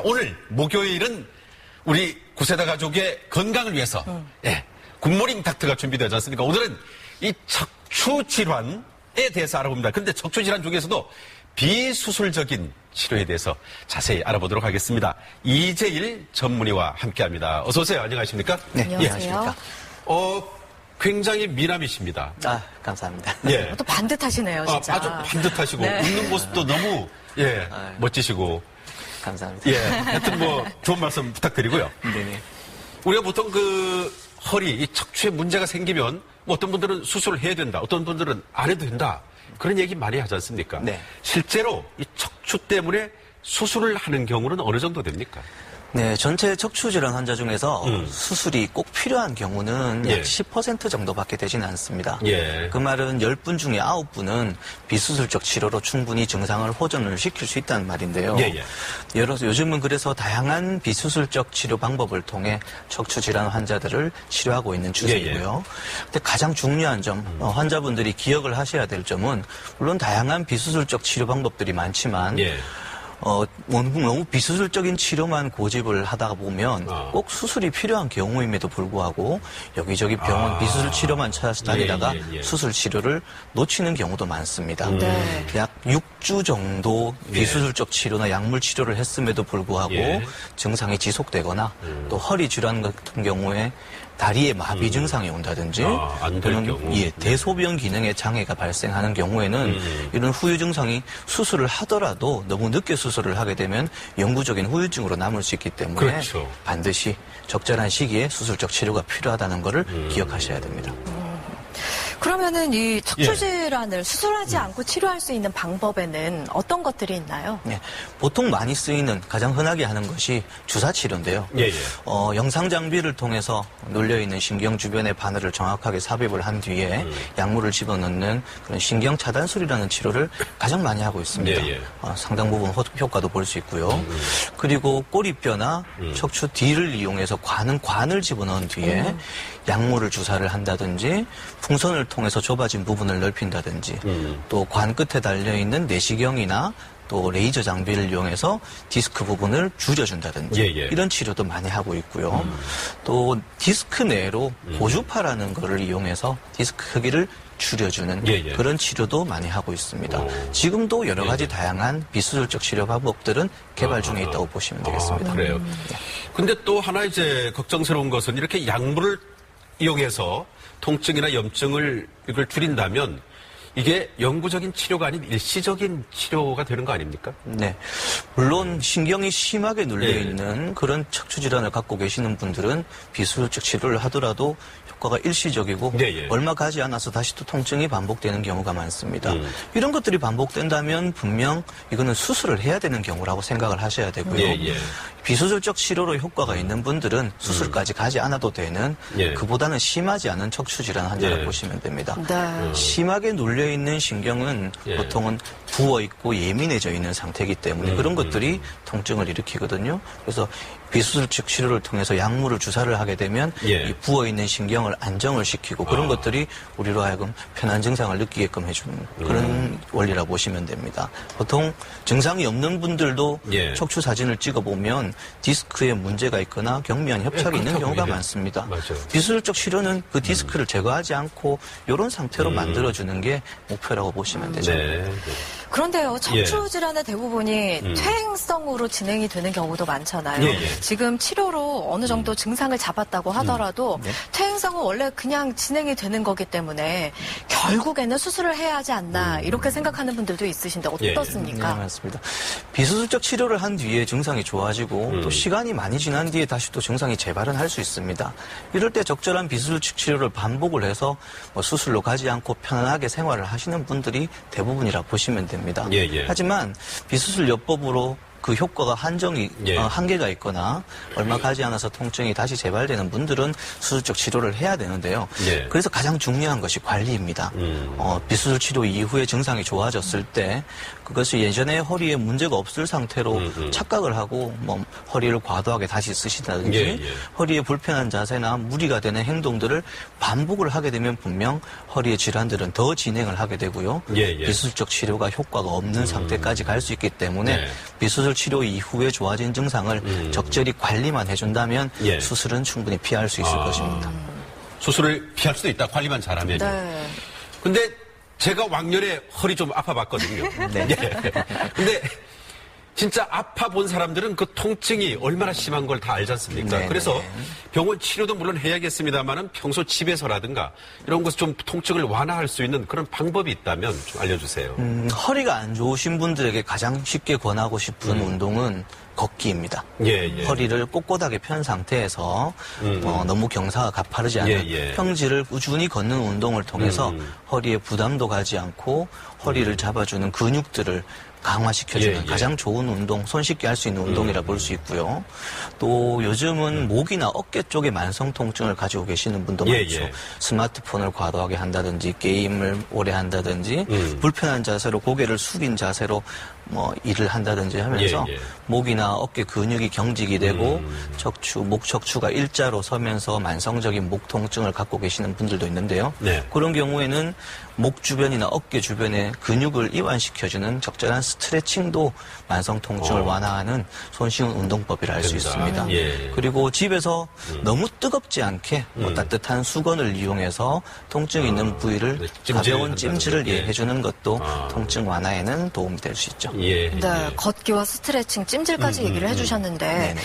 자, 오늘 목요일은 우리 구세대 가족의 건강을 위해서 예, 굿모닝 닥터가 준비되지 않습니까? 오늘은 이 척추 질환에 대해서 알아봅니다. 그런데 척추 질환 중에서도 비수술적인 치료에 대해서 자세히 알아보도록 하겠습니다. 이재일 전문의와 함께합니다. 어서 오세요. 안녕하십니까? 네, 안녕하십니까? 굉장히 미남이십니다. 아, 감사합니다. 예. 또 반듯하시네요, 진짜. 아주 반듯하시고 네. 웃는 모습도 너무 멋지시고. 감사합니다. 예. 하여튼 뭐 좋은 말씀 부탁드리고요. 네네. 우리가 보통 그 허리, 이 척추에 문제가 생기면 뭐 어떤 분들은 수술을 해야 된다. 어떤 분들은 안 해도 된다. 그런 얘기 많이 하지 않습니까? 네. 실제로 이 척추 때문에 수술을 하는 경우는 어느 정도 됩니까? 네, 전체 척추질환 환자 중에서 수술이 꼭 필요한 경우는 약 예. 10% 정도밖에 되지는 않습니다. 예. 그 말은 10분 중에 9분은 비수술적 치료로 충분히 증상을 호전을 시킬 수 있다는 말인데요. 예, 예. 요즘은 그래서 다양한 비수술적 치료 방법을 통해 척추질환 환자들을 치료하고 있는 추세이고요. 근데 가장 중요한 점, 환자분들이 기억을 하셔야 될 점은 물론 다양한 비수술적 치료 방법들이 많지만 예. 너무 비수술적인 치료만 고집을 하다가 보면 꼭 수술이 필요한 경우임에도 불구하고 여기저기 병원 비수술 치료만 찾아서 다니다가 수술 치료를 놓치는 경우도 많습니다. 네. 약 6주 정도 비수술적 치료나 약물 치료를 했음에도 불구하고 증상이 지속되거나 또 허리 질환 같은 경우에 다리에 마비 증상이 온다든지 안 될 경우. 대소변 기능에 장애가 발생하는 경우에는 이런 후유 증상이 수술을 하더라도 너무 늦게 수술을 하게 되면 영구적인 후유증으로 남을 수 있기 때문에 그렇죠. 반드시 적절한 시기에 수술적 치료가 필요하다는 것을 기억하셔야 됩니다. 그러면은 이 척추 질환을 수술하지 않고 치료할 수 있는 방법에는 어떤 것들이 있나요? 네, 보통 많이 쓰이는 가장 흔하게 하는 것이 주사 치료인데요. 예. 영상 장비를 통해서 눌려 있는 신경 주변의 바늘을 정확하게 삽입을 한 뒤에 약물을 집어넣는 그런 신경 차단술이라는 치료를 가장 많이 하고 있습니다. 상당 부분 효과도 볼 수 있고요. 그리고 꼬리뼈나 척추 뒤를 이용해서 관을 집어넣은 뒤에 약물을 주사를 한다든지 풍선을 통해서 좁아진 부분을 넓힌다든지 또 관 끝에 달려있는 내시경이나 또 레이저 장비를 이용해서 디스크 부분을 줄여준다든지 이런 치료도 많이 하고 있고요. 또 디스크 내로 고주파라는 것을 이용해서 디스크 크기를 줄여주는 그런 치료도 많이 하고 있습니다. 지금도 여러 가지 다양한 비수술적 치료 방법들은 개발 중에 있다고 보시면 되겠습니다. 그래요. 근데 또 하나 이제 걱정스러운 것은 이렇게 약물을 이용해서 통증이나 염증을 이걸 줄인다면 이게 영구적인 치료가 아닌 일시적인 치료가 되는 거 아닙니까? 네. 물론 신경이 심하게 눌려있는 그런 척추 질환을 갖고 계시는 분들은 비수술적 치료를 하더라도 효과가 일시적이고 얼마 가지 않아서 다시 또 통증이 반복되는 경우가 많습니다. 이런 것들이 반복된다면 분명 이거는 수술을 해야 되는 경우라고 생각을 하셔야 되고요. 비수술적 치료로 효과가 있는 분들은 수술까지 가지 않아도 되는 그보다는 심하지 않은 척추 질환 환자라고 보시면 됩니다. 심하게 눌려있는 신경은 보통은 부어있고 예민해져 있는 상태이기 때문에 그런 것들이 통증을 일으키거든요. 그래서 비수술적 치료를 통해서 약물을 주사를 하게 되면 이 부어있는 신경을 안정을 시키고 그런 것들이 우리로 하여금 편한 증상을 느끼게끔 해주는 그런 원리라고 보시면 됩니다. 보통 증상이 없는 분들도 척추 사진을 찍어보면 디스크에 문제가 있거나 경미한 협착이 있는 경우가 많습니다. 비수술적 치료는 그 디스크를 제거하지 않고 이런 상태로 만들어주는 게 목표라고 보시면 되죠. 그런데요, 척추 질환의 대부분이 퇴행성으로 진행이 되는 경우도 많잖아요. 지금 치료로 어느 정도 증상을 잡았다고 하더라도 퇴행성은 원래 그냥 진행이 되는 거기 때문에 결국에는 수술을 해야 하지 않나 이렇게 생각하는 분들도 있으신데 어떻습니까? 네, 맞습니다. 비수술적 치료를 한 뒤에 증상이 좋아지고 또 시간이 많이 지난 뒤에 다시 또 증상이 재발은 할 수 있습니다. 이럴 때 적절한 비수술적 치료를 반복을 해서 수술로 가지 않고 편안하게 생활을 하시는 분들이 대부분이라 보시면 됩니다. 하지만 비수술 요법으로 그 효과가 한계가 있거나 얼마 가지 않아서 통증이 다시 재발되는 분들은 수술적 치료를 해야 되는데요. 그래서 가장 중요한 것이 관리입니다. 비수술 치료 이후에 증상이 좋아졌을 때 그것이 예전에 허리에 문제가 없을 상태로 착각을 하고 허리를 과도하게 다시 쓰시다든지 허리에 불편한 자세나 무리가 되는 행동들을 반복을 하게 되면 분명 허리의 질환들은 더 진행을 하게 되고요. 비수술적 치료가 효과가 없는 상태까지 갈 수 있기 때문에 비수술 수술 치료 이후에 좋아진 증상을 적절히 관리만 해준다면 예. 수술은 충분히 피할 수 있을 것입니다. 수술을 피할 수도 있다. 관리만 잘하면. 네. 근데 제가 왕년에 허리 좀 아파봤거든요. 네. 예. 근데 진짜 아파본 사람들은 그 통증이 얼마나 심한 걸 다 알지 않습니까? 네, 그래서 네. 병원 치료도 물론 해야겠습니다만은 평소 집에서라든가 이런 것을 좀 통증을 완화할 수 있는 그런 방법이 있다면 좀 알려주세요. 허리가 안 좋으신 분들에게 가장 쉽게 권하고 싶은 운동은 걷기입니다. 예, 예. 허리를 꼿꼿하게 편 상태에서 너무 경사가 가파르지 않은 예, 예. 평지를 꾸준히 걷는 운동을 통해서 허리에 부담도 가지 않고 허리를 잡아주는 근육들을 강화시켜주는 예, 예. 가장 좋은 운동, 손쉽게 할 수 있는 운동이라 볼 수 있고요. 또 요즘은 목이나 어깨 쪽에 만성 통증을 가지고 계시는 분도 예, 많죠. 예. 스마트폰을 과도하게 한다든지 게임을 오래 한다든지 불편한 자세로 고개를 숙인 자세로 뭐 일을 한다든지 하면서 예, 예. 목이나 어깨 근육이 경직이 되고 목 척추가 일자로 서면서 만성적인 목 통증을 갖고 계시는 분들도 있는데요. 네. 그런 경우에는 목 주변이나 어깨 주변에 근육을 이완시켜주는 적절한 스트레칭도 만성 통증을 완화하는 손쉬운 운동법이라 할 수 됩니다. 있습니다. 예. 그리고 집에서 너무 뜨겁지 않게 뭐 따뜻한 수건을 이용해서 통증 있는 부위를 네, 찜질을 가벼운 찜질을 한다든지. 해주는 것도 통증 완화에는 도움이 될 수 있죠. 예, 네, 예. 걷기와 스트레칭, 찜질까지 얘기를 해주셨는데, 네네.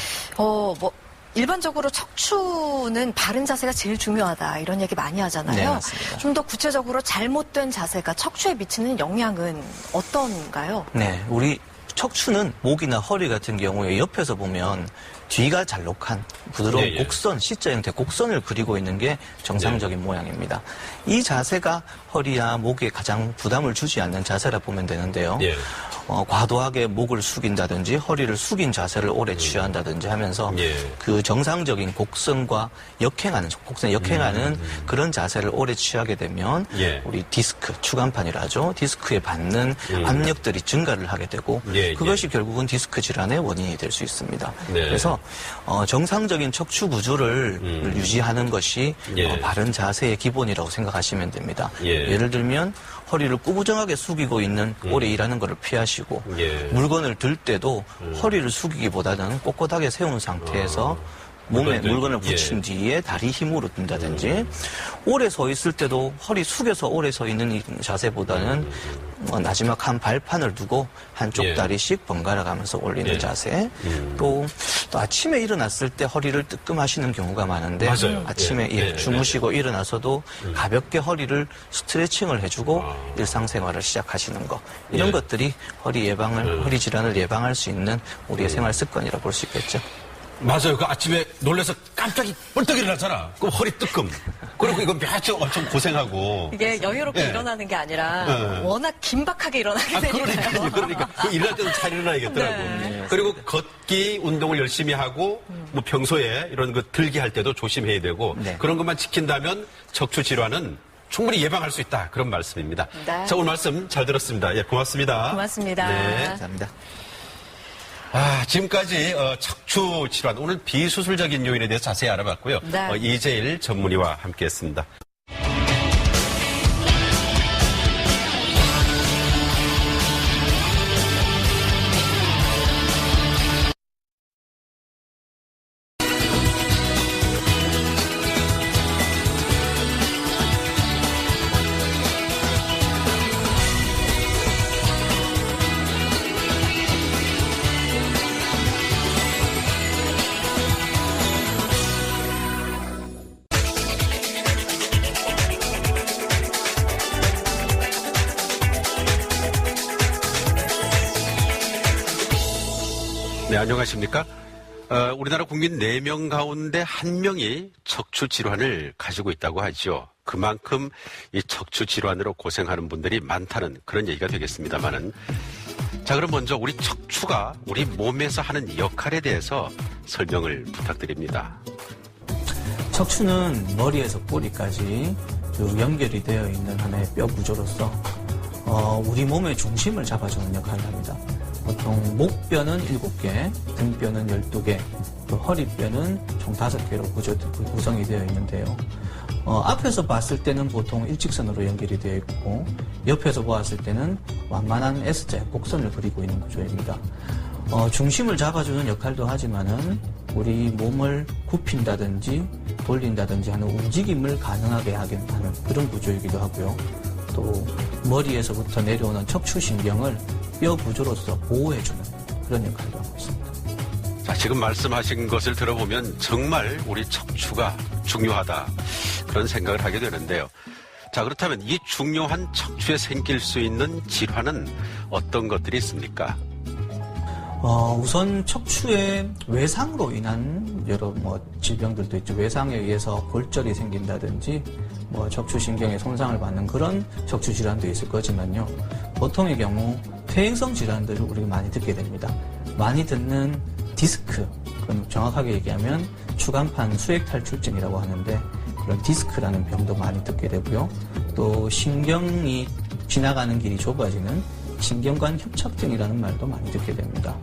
일반적으로 척추는 바른 자세가 제일 중요하다 이런 얘기 많이 하잖아요. 네, 맞습니다. 좀 더 구체적으로 잘못된 자세가 척추에 미치는 영향은 어떤가요? 네, 우리 척추는 목이나 허리 같은 경우에 옆에서 보면 뒤가 잘록한 부드러운 예, 예. 곡선, C자 형태 곡선을 그리고 있는 게 정상적인 모양입니다. 이 자세가 허리나 목에 가장 부담을 주지 않는 자세라 보면 되는데요. 예. 과도하게 목을 숙인다든지 허리를 숙인 자세를 오래 취한다든지 하면서 예. 그 정상적인 곡선과 곡선에 역행하는 그런 자세를 오래 취하게 되면 예. 우리 디스크, 추간판이라 하죠. 디스크에 받는 압력들이 증가를 하게 되고 예, 그것이 결국은 디스크 질환의 원인이 될 수 있습니다. 네. 그래서 정상적인 척추 구조를 유지하는 것이 예. 바른 자세의 기본이라고 생각하시면 됩니다. 예. 예를 들면 허리를 꾸부정하게 숙이고 있는 오래 일하는 것을 피하시고 예. 물건을 들 때도 허리를 숙이기보다는 꼿꼿하게 세운 상태에서 몸에 물건을 붙인 예. 뒤에 다리 힘으로 든다든지 오래 서 있을 때도 허리 숙여서 오래 서 있는 이 자세보다는 마지막 한 발판을 두고 한쪽 예. 다리씩 번갈아 가면서 올리는 예. 자세 또 아침에 일어났을 때 허리를 뜨끔하시는 경우가 많은데 맞아요. 아침에 예. 예. 주무시고 일어나서도 가볍게 허리를 스트레칭을 해주고 일상생활을 시작하시는 거 이런 예. 것들이 허리 질환을 예방할 수 있는 우리의 생활 습관이라 볼 수 있겠죠. 맞아요. 그 아침에 놀라서 깜짝이 벌떡 일어나잖아. 그럼 허리 뜨끔. 그리고 이거 며칠 엄청 고생하고. 이게 여유롭게 예. 일어나는 게 아니라 예. 워낙 긴박하게 일어나게 되니까요. 그러니까. 그 일어날 때도 잘 일어나야겠더라고. 네. 그리고 걷기 운동을 열심히 하고, 뭐 평소에 이런 거 들기 할 때도 조심해야 되고, 네. 그런 것만 지킨다면 척추 질환은 충분히 예방할 수 있다. 그런 말씀입니다. 네. 자, 오늘 말씀 잘 들었습니다. 예, 고맙습니다. 고맙습니다. 네. 감사합니다. 지금까지 척추 질환, 오늘 비수술적인 요인에 대해서 자세히 알아봤고요. 네. 이재일 전문의와 함께했습니다. 네, 안녕하십니까? 우리나라 국민 4명 가운데 1명이 척추 질환을 가지고 있다고 하죠. 그만큼 이 척추 질환으로 고생하는 분들이 많다는 그런 얘기가 되겠습니다만은. 자, 그럼 먼저 우리 척추가 우리 몸에서 하는 역할에 대해서 설명을 부탁드립니다. 척추는 머리에서 뿌리까지 쭉 연결이 되어 있는 하나의 뼈 구조로서 우리 몸의 중심을 잡아주는 역할을 합니다. 보통 목뼈는 7개, 등뼈는 12개, 또 허리뼈는 총 5개로 구성이 되어 있는데요. 앞에서 봤을 때는 보통 일직선으로 연결이 되어 있고, 옆에서 보았을 때는 완만한 S자 곡선을 그리고 있는 구조입니다. 중심을 잡아주는 역할도 하지만은 우리 몸을 굽힌다든지 돌린다든지 하는 움직임을 가능하게 하는 그런 구조이기도 하고요. 또 머리에서부터 내려오는 척추신경을 뼈 구조로서 보호해주는 그런 역할도 하고 있습니다. 자, 지금 말씀하신 것을 들어보면 정말 우리 척추가 중요하다 그런 생각을 하게 되는데요. 자, 그렇다면 이 중요한 척추에 생길 수 있는 질환은 어떤 것들이 있습니까? 우선 척추의 외상으로 인한 여러 질병들도 있죠. 외상에 의해서 골절이 생긴다든지 척추신경에 손상을 받는 그런 척추 질환도 있을 거지만요. 보통의 경우 퇴행성 질환들을 우리가 많이 듣게 됩니다. 많이 듣는 디스크, 그럼 정확하게 얘기하면 추간판 수액 탈출증이라고 하는데 그런 디스크라는 병도 많이 듣게 되고요. 또 신경이 지나가는 길이 좁아지는 신경관 협착증이라는 말도 많이 듣게 됩니다.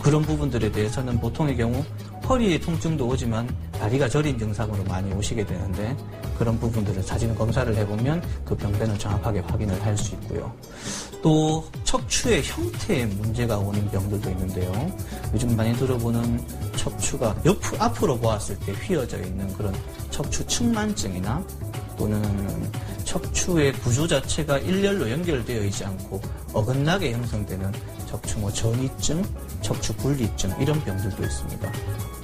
그런 부분들에 대해서는 보통의 경우 허리에 통증도 오지만 다리가 저린 증상으로 많이 오시게 되는데 그런 부분들을 사진 검사를 해보면 그 병변을 정확하게 확인을 할 수 있고요. 또 척추의 형태에 문제가 오는 병들도 있는데요. 요즘 많이 들어보는 척추가 앞으로 보았을 때 휘어져 있는 그런 척추 측만증이나 또는 척추의 구조 자체가 일렬로 연결되어 있지 않고 어긋나게 형성되는 척추 전이증, 척추 분리증 이런 병들도 있습니다.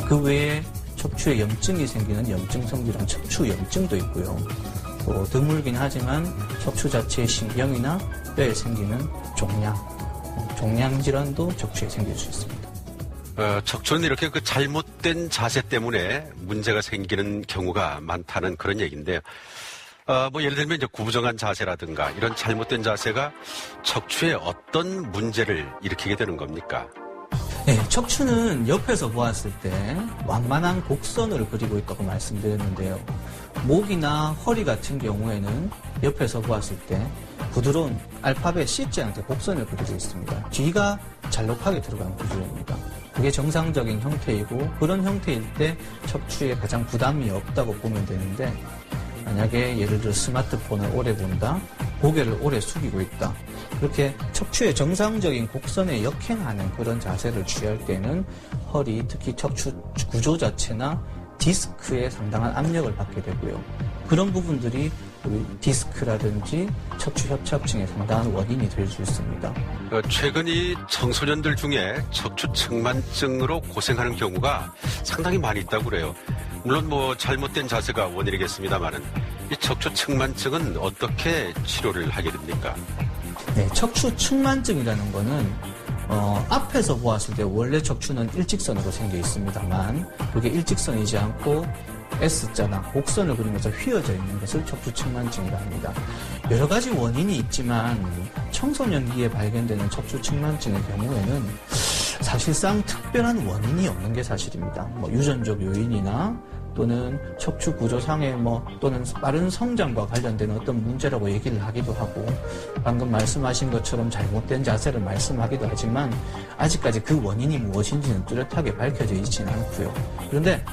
그 외에 척추에 염증이 생기는 염증성 질환, 척추염증도 있고요. 또 드물긴 하지만 척추 자체의 신경이나 뼈에 생기는 종양 질환도 척추에 생길 수 있습니다. 척추는 이렇게 그 잘못된 자세 때문에 문제가 생기는 경우가 많다는 그런 얘기인데요. 예를 들면 이제 구부정한 자세라든가 이런 잘못된 자세가 척추에 어떤 문제를 일으키게 되는 겁니까? 네, 척추는 옆에서 보았을 때 완만한 곡선을 그리고 있다고 말씀드렸는데요. 목이나 허리 같은 경우에는 옆에서 보았을 때 부드러운 알파벳 C자형의 곡선을 그리고 있습니다. 뒤가 잘록하게 들어간 구조입니다. 그게 정상적인 형태이고 그런 형태일 때 척추에 가장 부담이 없다고 보면 되는데 만약에 예를 들어 스마트폰을 오래 본다, 고개를 오래 숙이고 있다. 그렇게 척추의 정상적인 곡선에 역행하는 그런 자세를 취할 때는 허리, 특히 척추 구조 자체나 디스크에 상당한 압력을 받게 되고요. 그런 부분들이 우리 디스크라든지 척추 협착증의 상당한 원인이 될 수 있습니다. 최근 이 청소년들 중에 척추 측만증으로 고생하는 경우가 상당히 많이 있다고 그래요. 물론 잘못된 자세가 원인이겠습니다만은 이 척추 측만증은 어떻게 치료를 하게 됩니까? 네, 척추 측만증이라는 거는 앞에서 보았을 때 원래 척추는 일직선으로 생겨 있습니다만 그게 일직선이지 않고 S자나 곡선을 그리면서 휘어져 있는 것을 척추 측만증이라 합니다. 여러 가지 원인이 있지만 청소년기에 발견되는 척추 측만증의 경우에는 사실상 특별한 원인이 없는 게 사실입니다. 유전적 요인이나 또는 척추 구조상의 또는 빠른 성장과 관련된 어떤 문제라고 얘기를 하기도 하고 방금 말씀하신 것처럼 잘못된 자세를 말씀하기도 하지만 아직까지 그 원인이 무엇인지는 뚜렷하게 밝혀져 있지는 않고요. 그런데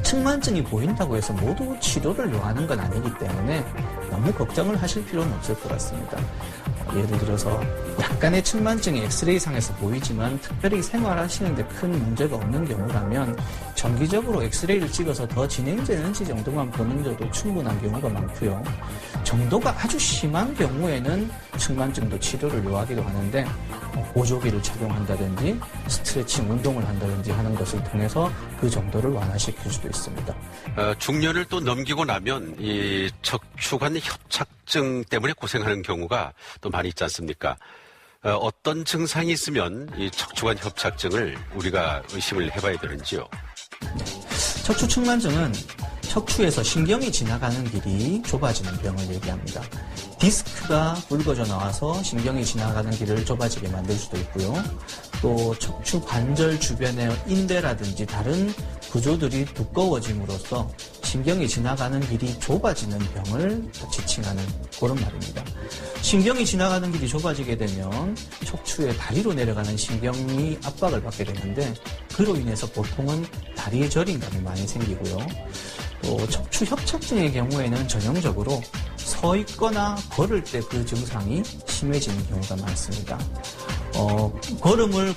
측만증이 보인다고 해서 모두 치료를 요하는 건 아니기 때문에 너무 걱정을 하실 필요는 없을 것 같습니다. 예를 들어서 약간의 측만증이 엑스레이상에서 보이지만 특별히 생활하시는데 큰 문제가 없는 경우라면 정기적으로 엑스레이를 찍어서 더 진행되는지 정도만 보는 것도 충분한 경우가 많고요. 정도가 아주 심한 경우에는 측만증도 치료를 요하기도 하는데 보조기를 착용한다든지 스트레칭 운동을 한다든지 하는 것을 통해서 그 정도를 완화시킬 수도 있습니다. 중년을 또 넘기고 나면 이 척추관 협착증 때문에 고생하는 경우가 또 많이 있지 않습니까? 어떤 증상이 있으면 이 척추관 협착증을 우리가 의심을 해봐야 되는지요? 척추 측만증은 척추에서 신경이 지나가는 길이 좁아지는 병을 얘기합니다. 디스크가 굵어져 나와서 신경이 지나가는 길을 좁아지게 만들 수도 있고요. 또 척추 관절 주변의 인대라든지 다른 구조들이 두꺼워짐으로써 신경이 지나가는 길이 좁아지는 병을 지칭하는 그런 말입니다. 신경이 지나가는 길이 좁아지게 되면 척추의 다리로 내려가는 신경이 압박을 받게 되는데 그로 인해서 보통은 다리에 저림감이 많이 생기고요. 또 척추 협착증의 경우에는 전형적으로 서 있거나 걸을 때 그 증상이 심해지는 경우가 많습니다. 걸음을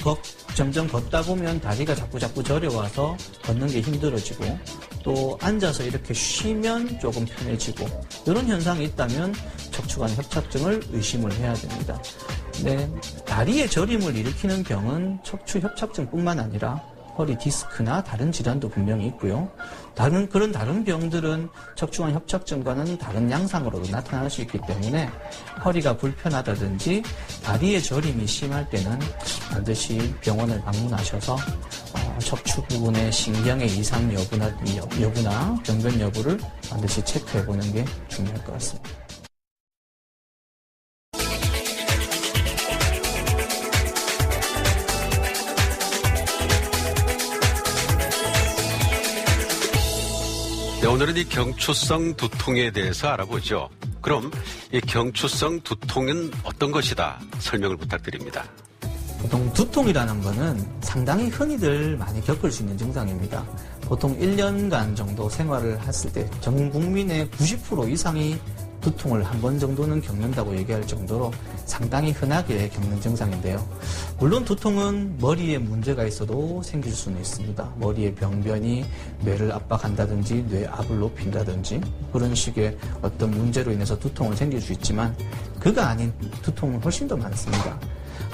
점점 걷다 보면 다리가 자꾸 저려와서 걷는 게 힘들어지고 또 앉아서 이렇게 쉬면 조금 편해지고 이런 현상이 있다면 척추관 협착증을 의심을 해야 됩니다. 네, 다리의 저림을 일으키는 병은 척추 협착증뿐만 아니라 허리 디스크나 다른 질환도 분명히 있고요. 다른 병들은 척추관 협착증과는 다른 양상으로도 나타날 수 있기 때문에 허리가 불편하다든지 다리의 저림이 심할 때는 반드시 병원을 방문하셔서 척추 부분의 신경의 이상 여부나 병변 여부를 반드시 체크해 보는 게 중요할 것 같습니다. 네, 오늘은 이 경추성 두통에 대해서 알아보죠. 그럼 이 경추성 두통은 어떤 것이다? 설명을 부탁드립니다. 보통 두통이라는 거는 상당히 흔히들 많이 겪을 수 있는 증상입니다. 보통 1년간 정도 생활을 했을 때 전 국민의 90% 이상이 두통을 한 번 정도는 겪는다고 얘기할 정도로 상당히 흔하게 겪는 증상인데요. 물론 두통은 머리에 문제가 있어도 생길 수는 있습니다. 머리의 병변이 뇌를 압박한다든지 뇌압을 높인다든지 그런 식의 어떤 문제로 인해서 두통은 생길 수 있지만 그가 아닌 두통은 훨씬 더 많습니다.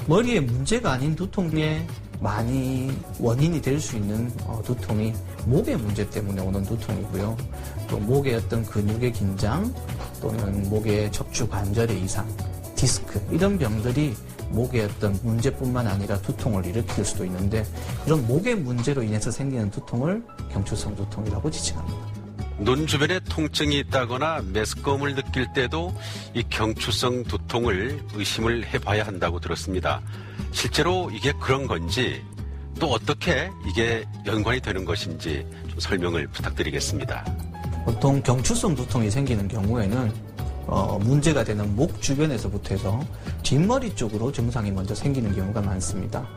머리에 문제가 아닌 두통 중에 많이 원인이 될 수 있는 두통이 목의 문제 때문에 오는 두통이고요. 또 목의 어떤 근육의 긴장 또는 목의 척추 관절의 이상, 디스크 이런 병들이 목의 어떤 문제뿐만 아니라 두통을 일으킬 수도 있는데 이런 목의 문제로 인해서 생기는 두통을 경추성 두통이라고 지칭합니다. 눈 주변에 통증이 있다거나 메스꺼움을 느낄 때도 이 경추성 두통을 의심을 해봐야 한다고 들었습니다. 실제로 이게 그런 건지 또 어떻게 이게 연관이 되는 것인지 좀 설명을 부탁드리겠습니다. 보통 경추성 두통이 생기는 경우에는 문제가 되는 목 주변에서부터 해서 뒷머리 쪽으로 증상이 먼저 생기는 경우가 많습니다.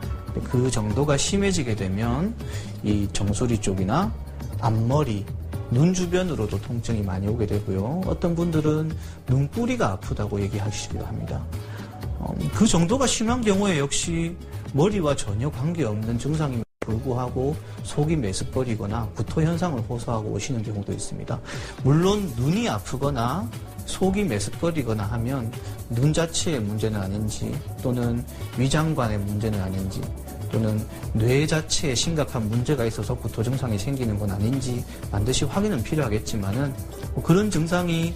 그 정도가 심해지게 되면 이 정수리 쪽이나 앞머리, 눈 주변으로도 통증이 많이 오게 되고요. 어떤 분들은 눈뿌리가 아프다고 얘기하시기도 합니다. 그 정도가 심한 경우에 역시 머리와 전혀 관계없는 증상임에도 불구하고 속이 메스꺼리거나 구토 현상을 호소하고 오시는 경우도 있습니다. 물론 눈이 아프거나 속이 메스꺼리거나 하면 눈 자체의 문제는 아닌지 또는 위장관의 문제는 아닌지 또는 뇌 자체에 심각한 문제가 있어서 구토 증상이 생기는 건 아닌지 반드시 확인은 필요하겠지만은 그런 증상이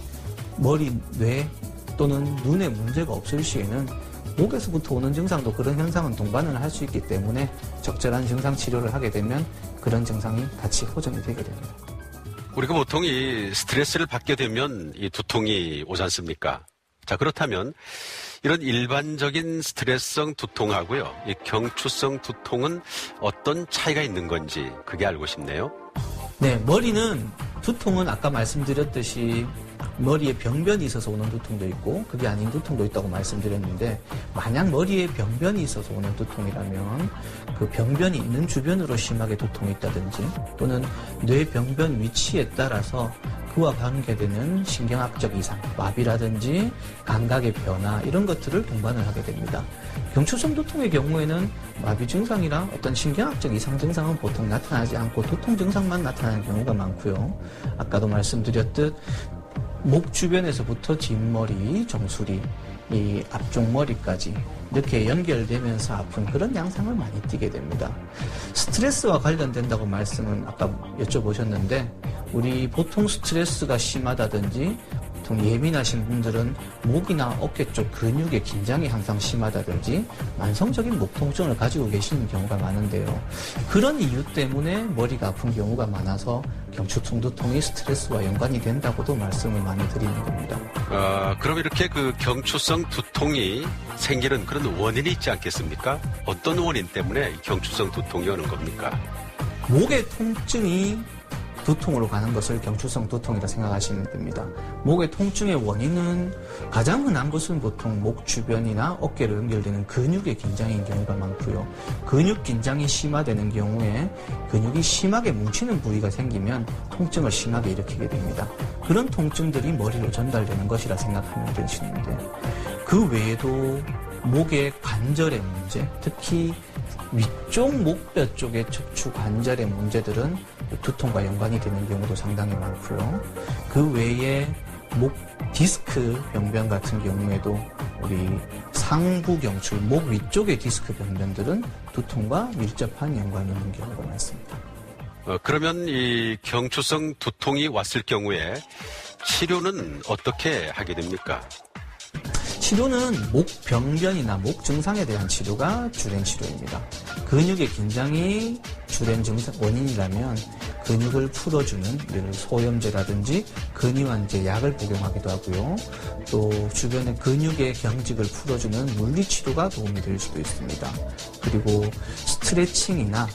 머리, 뇌 또는 눈에 문제가 없을 시에는 목에서부터 오는 증상도 그런 현상은 동반을 할 수 있기 때문에 적절한 증상 치료를 하게 되면 그런 증상이 같이 호전이 되게 됩니다. 우리가 보통 이 스트레스를 받게 되면 이 두통이 오지 않습니까? 자, 그렇다면 이런 일반적인 스트레스성 두통하고요, 이 경추성 두통은 어떤 차이가 있는 건지 그게 알고 싶네요. 네, 머리는 두통은 아까 말씀드렸듯이 머리에 병변이 있어서 오는 두통도 있고 그게 아닌 두통도 있다고 말씀드렸는데 만약 머리에 병변이 있어서 오는 두통이라면 그 병변이 있는 주변으로 심하게 두통이 있다든지 또는 뇌 병변 위치에 따라서 그와 관계되는 신경학적 이상, 마비라든지 감각의 변화 이런 것들을 동반을 하게 됩니다. 경추성 두통의 경우에는 마비 증상이랑 어떤 신경학적 이상 증상은 보통 나타나지 않고 두통 증상만 나타나는 경우가 많고요. 아까도 말씀드렸듯 목 주변에서부터 뒷머리, 정수리, 이 앞쪽 머리까지 이렇게 연결되면서 아픈 그런 양상을 많이 띠게 됩니다. 스트레스와 관련된다고 말씀은 아까 여쭤보셨는데 우리 보통 스트레스가 심하다든지 보통 예민하신 분들은 목이나 어깨 쪽 근육의 긴장이 항상 심하다든지 만성적인 목 통증을 가지고 계시는 경우가 많은데요. 그런 이유 때문에 머리가 아픈 경우가 많아서 경추성 두통이 스트레스와 연관이 된다고도 말씀을 많이 드리는 겁니다. 그럼 이렇게 그 경추성 두통이 생기는 그런 원인이 있지 않겠습니까? 어떤 원인 때문에 경추성 두통이 오는 겁니까? 목의 통증이 두통으로 가는 것을 경추성 두통이라 생각하시면 됩니다. 목의 통증의 원인은 가장 흔한 것은 보통 목 주변이나 어깨로 연결되는 근육의 긴장인 경우가 많고요. 근육 긴장이 심화되는 경우에 근육이 심하게 뭉치는 부위가 생기면 통증을 심하게 일으키게 됩니다. 그런 통증들이 머리로 전달되는 것이라 생각하면 되시는데 그 외에도 목의 관절의 문제, 특히 위쪽 목뼈 쪽의 척추 관절의 문제들은 두통과 연관이 되는 경우도 상당히 많고요. 그 외에 목 디스크 병변 같은 경우에도 우리 상부 경추, 목 위쪽의 디스크 병변들은 두통과 밀접한 연관이 있는 경우가 많습니다. 그러면 이 경추성 두통이 왔을 경우에 치료는 어떻게 하게 됩니까? 치료는 목 병변이나 목 증상에 대한 치료가 주된 치료입니다. 근육의 긴장이 주된 증상 원인이라면 근육을 풀어주는 예를 소염제라든지 근이완제 약을 복용하기도 하고요. 또 주변의 근육의 경직을 풀어주는 물리치료가 도움이 될 수도 있습니다. 그리고 스트레칭이나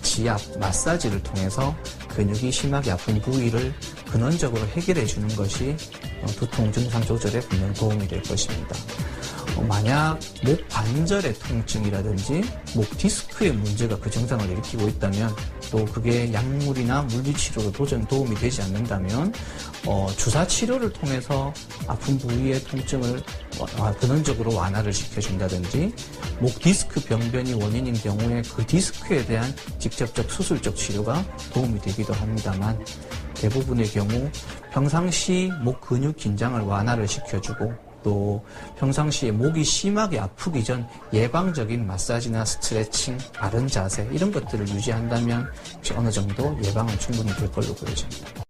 지압, 마사지를 통해서 근육이 심하게 아픈 부위를 근원적으로 해결해 주는 것이 두통 증상 조절에 분명 도움이 될 것입니다. 만약 목 관절의 통증이라든지 목 디스크의 문제가 그 증상을 일으키고 있다면 또 그게 약물이나 물리치료로 도저히 도움이 되지 않는다면 주사 치료를 통해서 아픈 부위의 통증을 근원적으로 완화를 시켜준다든지 목 디스크 병변이 원인인 경우에 그 디스크에 대한 직접적 수술적 치료가 도움이 되기도 합니다만 대부분의 경우 평상시 목 근육 긴장을 완화를 시켜주고 또 평상시에 목이 심하게 아프기 전 예방적인 마사지나 스트레칭, 바른 자세 이런 것들을 유지한다면 어느 정도 예방은 충분히 될 걸로 보여집니다.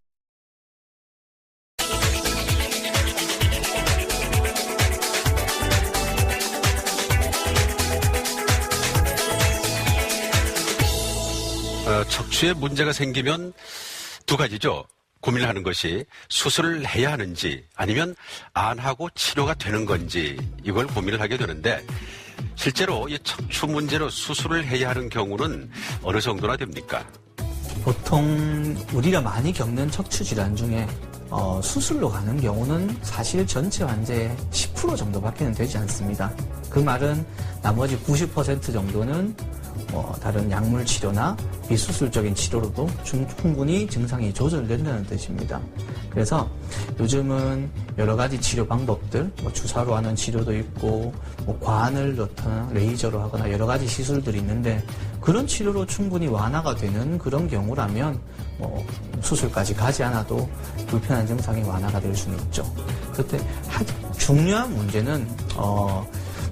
척추에 문제가 생기면 두 가지죠. 고민을 하는 것이 수술을 해야 하는지 아니면 안 하고 치료가 되는 건지 이걸 고민을 하게 되는데 실제로 이 척추 문제로 수술을 해야 하는 경우는 어느 정도나 됩니까? 보통 우리가 많이 겪는 척추 질환 중에 수술로 가는 경우는 사실 전체 환자의 10% 정도밖에는 되지 않습니다. 그 말은 나머지 90% 정도는 다른 약물 치료나 비수술적인 치료로도 충분히 증상이 조절된다는 뜻입니다. 그래서 요즘은 여러 가지 치료 방법들, 주사로 하는 치료도 있고, 관을 넣거나 레이저로 하거나 여러 가지 시술들이 있는데 그런 치료로 충분히 완화가 되는 그런 경우라면 수술까지 가지 않아도 불편한 증상이 완화가 될 수는 있죠. 그때 중요한 문제는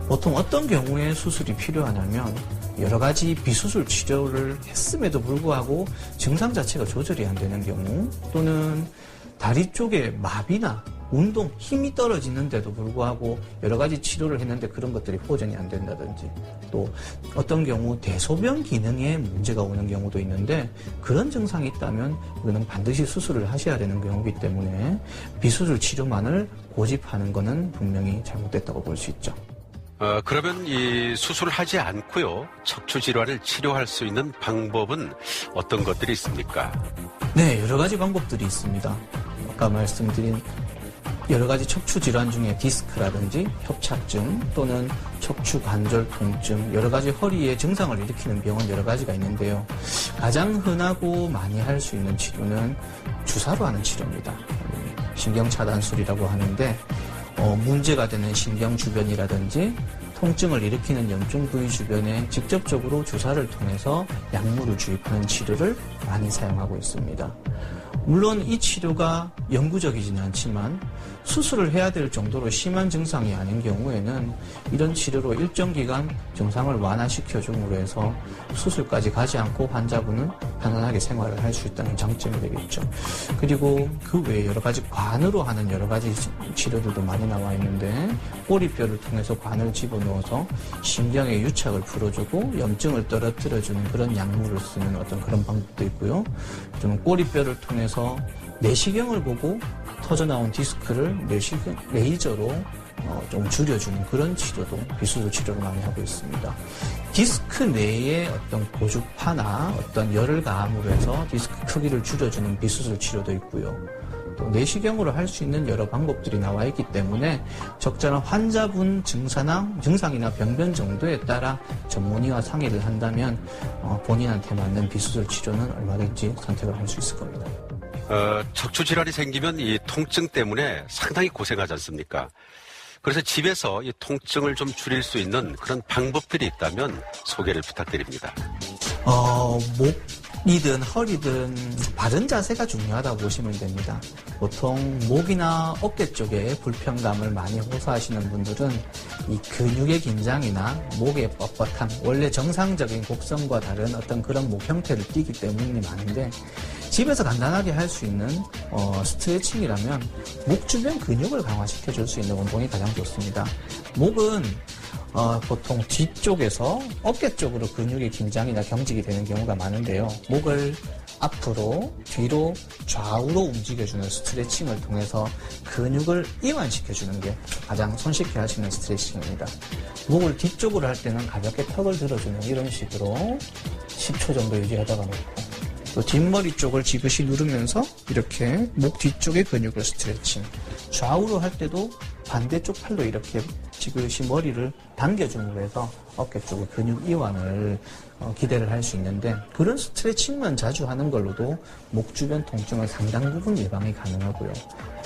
보통 어떤 경우에 수술이 필요하냐면 여러 가지 비수술 치료를 했음에도 불구하고 증상 자체가 조절이 안 되는 경우 또는 다리 쪽에 마비나 운동, 힘이 떨어지는데도 불구하고 여러 가지 치료를 했는데 그런 것들이 호전이 안 된다든지 또 어떤 경우 대소변 기능에 문제가 오는 경우도 있는데 그런 증상이 있다면 이거는 반드시 수술을 하셔야 되는 경우이기 때문에 비수술 치료만을 고집하는 것은 분명히 잘못됐다고 볼 수 있죠. 그러면 이 수술을 하지 않고요. 척추 질환을 치료할 수 있는 방법은 어떤 것들이 있습니까? 네, 여러 가지 방법들이 있습니다. 아까 말씀드린 여러 가지 척추 질환 중에 디스크라든지 협착증 또는 척추 관절 통증, 여러 가지 허리의 증상을 일으키는 병은 여러 가지가 있는데요. 가장 흔하고 많이 할 수 있는 치료는 주사로 하는 치료입니다. 신경차단술이라고 하는데 문제가 되는 신경 주변이라든지 통증을 일으키는 염증 부위 주변에 직접적으로 주사를 통해서 약물을 주입하는 치료를 많이 사용하고 있습니다. 물론 이 치료가 영구적이지는 않지만 수술을 해야 될 정도로 심한 증상이 아닌 경우에는 이런 치료로 일정 기간 증상을 완화시켜줌으로 해서 수술까지 가지 않고 환자분은 편안하게 생활을 할 수 있다는 장점이 되겠죠. 그리고 그 외에 여러 가지 관으로 하는 여러 가지 치료들도 많이 나와 있는데 꼬리뼈를 통해서 관을 집어넣어서 신경의 유착을 풀어주고 염증을 떨어뜨려주는 그런 약물을 쓰는 어떤 그런 방법도 있고요. 좀 꼬리뼈를 통해서 내시경을 보고 터져나온 디스크를 레이저로 좀 줄여주는 그런 치료도 비수술 치료를 많이 하고 있습니다. 디스크 내에 어떤 고주파나 어떤 열을 가함으로 해서 디스크 크기를 줄여주는 비수술 치료도 있고요. 또 내시경으로 할 수 있는 여러 방법들이 나와 있기 때문에 적절한 환자분 증상이나 병변 정도에 따라 전문의와 상의를 한다면 본인한테 맞는 비수술 치료는 얼마든지 선택을 할 수 있을 겁니다. 척추 질환이 생기면 이 통증 때문에 상당히 고생하지 않습니까? 그래서 집에서 이 통증을 좀 줄일 수 있는 그런 방법들이 있다면 소개를 부탁드립니다. 목이든 허리든 바른 자세가 중요하다고 보시면 됩니다. 보통 목이나 어깨 쪽에 불편감을 많이 호소하시는 분들은 이 근육의 긴장이나 목의 뻣뻣함, 원래 정상적인 곡선과 다른 어떤 그런 목 형태를 띠기 때문이 많은데, 집에서 간단하게 할 수 있는 스트레칭이라면 목 주변 근육을 강화시켜 줄 수 있는 운동이 가장 좋습니다. 목은 보통 뒤쪽에서 어깨 쪽으로 근육의 긴장이나 경직이 되는 경우가 많은데요. 목을 앞으로, 뒤로, 좌우로 움직여주는 스트레칭을 통해서 근육을 이완시켜주는 게 가장 손쉽게 할 수 있는 스트레칭입니다. 목을 뒤쪽으로 할 때는 가볍게 턱을 들어주는 이런 식으로 10초 정도 유지하다가 놓고, 또 뒷머리 쪽을 지그시 누르면서 이렇게 목 뒤쪽의 근육을 스트레칭. 좌우로 할 때도 반대쪽 팔로 이렇게 지그시 머리를 당겨줌으로 해서 어깨 쪽의 근육 이완을 기대를 할 수 있는데, 그런 스트레칭만 자주 하는 걸로도 목 주변 통증을 상당 부분 예방이 가능하고요.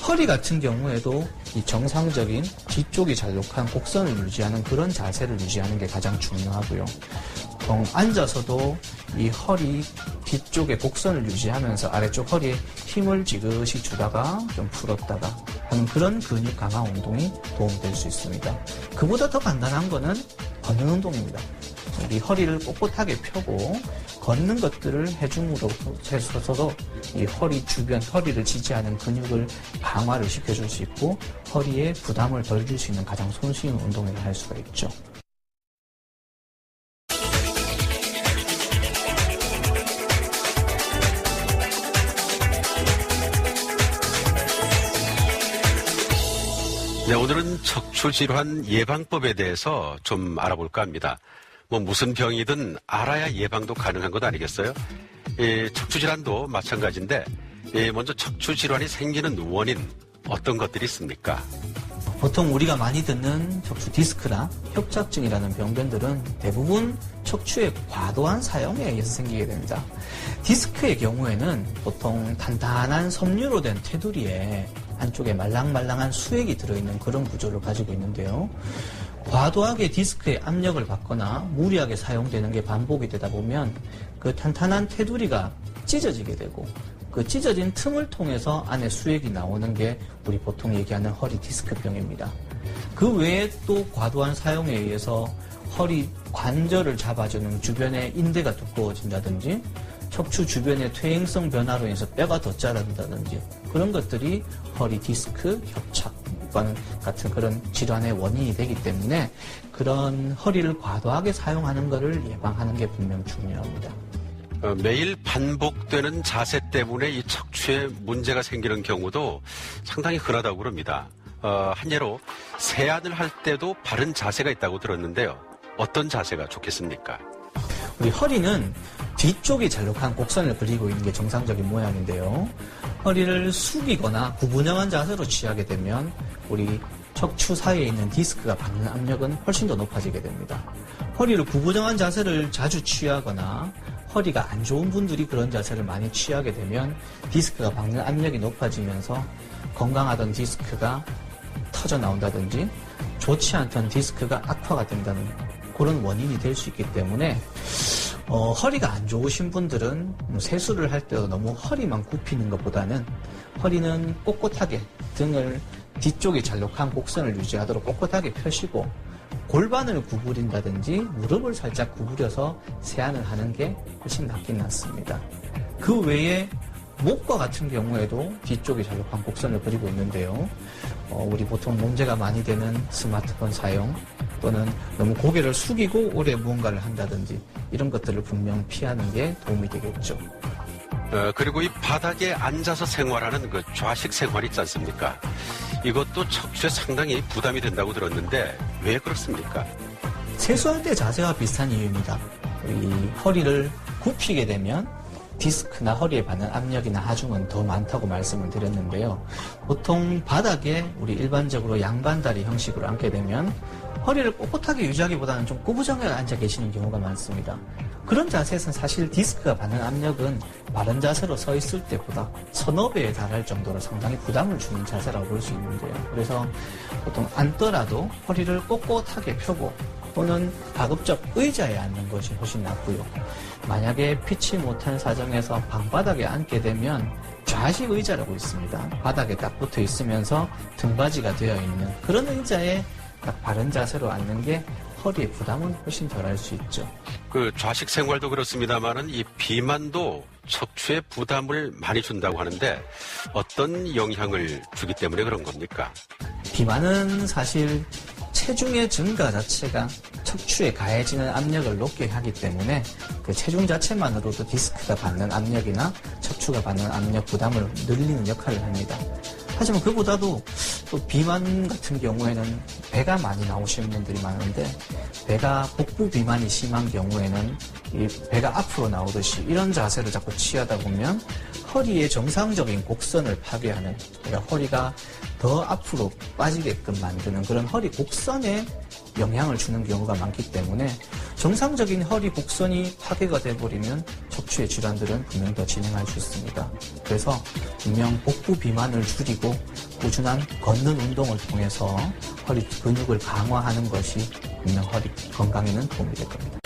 허리 같은 경우에도 이 정상적인 뒤쪽이 잘록한 곡선을 유지하는 그런 자세를 유지하는 게 가장 중요하고요. 앉아서도 이 허리 뒤쪽의 곡선을 유지하면서 아래쪽 허리에 힘을 지그시 주다가 좀 풀었다가 하는 그런 근육 강화 운동이 도움이 될 수 있습니다. 그보다 더 간단한 거는 걷는 운동입니다. 우리 허리를 꼿꼿하게 펴고 걷는 것들을 해줌으로 해서도 이 허리 주변, 허리를 지지하는 근육을 강화를 시켜줄 수 있고 허리에 부담을 덜 줄 수 있는 가장 손쉬운 운동을 할 수가 있죠. 네, 오늘은 척추질환 예방법에 대해서 좀 알아볼까 합니다. 무슨 병이든 알아야 예방도 가능한 것 아니겠어요? 척추질환도 마찬가지인데, 먼저 척추질환이 생기는 원인, 어떤 것들이 있습니까? 보통 우리가 많이 듣는 척추 디스크나 협착증이라는 병변들은 대부분 척추의 과도한 사용에 의해서 생기게 됩니다. 디스크의 경우에는 보통 단단한 섬유로 된 테두리에 안쪽에 말랑말랑한 수액이 들어있는 그런 구조를 가지고 있는데요. 과도하게 디스크에 압력을 받거나 무리하게 사용되는 게 반복이 되다 보면 그 탄탄한 테두리가 찢어지게 되고, 그 찢어진 틈을 통해서 안에 수액이 나오는 게 우리 보통 얘기하는 허리 디스크병입니다. 그 외에 또 과도한 사용에 의해서 허리 관절을 잡아주는 주변의 인대가 두꺼워진다든지, 척추 주변의 퇴행성 변화로 인해서 뼈가 더 자란다든지, 그런 것들이 허리 디스크 협착관 같은 그런 질환의 원인이 되기 때문에 그런 허리를 과도하게 사용하는 것을 예방하는 게 분명 중요합니다. 매일 반복되는 자세 때문에 이 척추에 문제가 생기는 경우도 상당히 흔하다고 그럽니다. 한 예로 세안을 할 때도 바른 자세가 있다고 들었는데요. 어떤 자세가 좋겠습니까? 우리 허리는 뒤쪽이 잘록한 곡선을 그리고 있는 게 정상적인 모양인데요. 허리를 숙이거나 구부정한 자세로 취하게 되면 우리 척추 사이에 있는 디스크가 받는 압력은 훨씬 더 높아지게 됩니다. 허리를 구부정한 자세를 자주 취하거나 허리가 안 좋은 분들이 그런 자세를 많이 취하게 되면 디스크가 받는 압력이 높아지면서 건강하던 디스크가 터져 나온다든지 좋지 않던 디스크가 악화가 된다는 그런 원인이 될 수 있기 때문에 허리가 안 좋으신 분들은 세수를 할 때도 너무 허리만 굽히는 것보다는 허리는 꼿꼿하게 등을 뒤쪽에 잘록한 곡선을 유지하도록 꼿꼿하게 펴시고 골반을 구부린다든지 무릎을 살짝 구부려서 세안을 하는 게 훨씬 낫긴 낫습니다. 그 외에 목과 같은 경우에도 뒤쪽에 잘록한 곡선을 그리고 있는데요. 우리 보통 문제가 많이 되는 스마트폰 사용 또는 너무 고개를 숙이고 오래 무언가를 한다든지 이런 것들을 분명 피하는 게 도움이 되겠죠. 그리고 이 바닥에 앉아서 생활하는 그 좌식 생활 있지 않습니까? 이것도 척추에 상당히 부담이 된다고 들었는데 왜 그렇습니까? 세수할 때 자세와 비슷한 이유입니다. 이 허리를 굽히게 되면 디스크나 허리에 받는 압력이나 하중은 더 많다고 말씀을 드렸는데요. 보통 바닥에 우리 일반적으로 양반다리 형식으로 앉게 되면 허리를 꼿꼿하게 유지하기보다는 좀 구부정하게 앉아 계시는 경우가 많습니다. 그런 자세에서는 사실 디스크가 받는 압력은 바른 자세로 서 있을 때보다 서너 배에 달할 정도로 상당히 부담을 주는 자세라고 볼 수 있는데요. 그래서 보통 앉더라도 허리를 꼿꼿하게 펴고 또는 가급적 의자에 앉는 것이 훨씬 낫고요. 만약에 피치 못한 사정에서 방바닥에 앉게 되면 좌식 의자라고 있습니다. 바닥에 딱 붙어 있으면서 등받이가 되어 있는 그런 의자에 딱 바른 자세로 앉는 게 허리의 부담은 훨씬 덜할 수 있죠. 그 좌식 생활도 그렇습니다만은 이 비만도 척추에 부담을 많이 준다고 하는데 어떤 영향을 주기 때문에 그런 겁니까? 비만은 사실 체중의 증가 자체가 척추에 가해지는 압력을 높게 하기 때문에 그 체중 자체만으로도 디스크가 받는 압력이나 척추가 받는 압력 부담을 늘리는 역할을 합니다. 하지만 그보다도 또 비만 같은 경우에는 배가 많이 나오시는 분들이 많은데 배가 복부 비만이 심한 경우에는 이 배가 앞으로 나오듯이 이런 자세를 자꾸 취하다 보면 허리의 정상적인 곡선을 파괴하는, 그러니까 허리가 더 앞으로 빠지게끔 만드는 그런 허리 곡선에 영향을 주는 경우가 많기 때문에 정상적인 허리 곡선이 파괴가 돼버리면 척추의 질환들은 분명 더 진행할 수 있습니다. 그래서 분명 복부 비만을 줄이고 꾸준한 걷는 운동을 통해서 허리 근육을 강화하는 것이 분명 허리 건강에는 도움이 될 겁니다.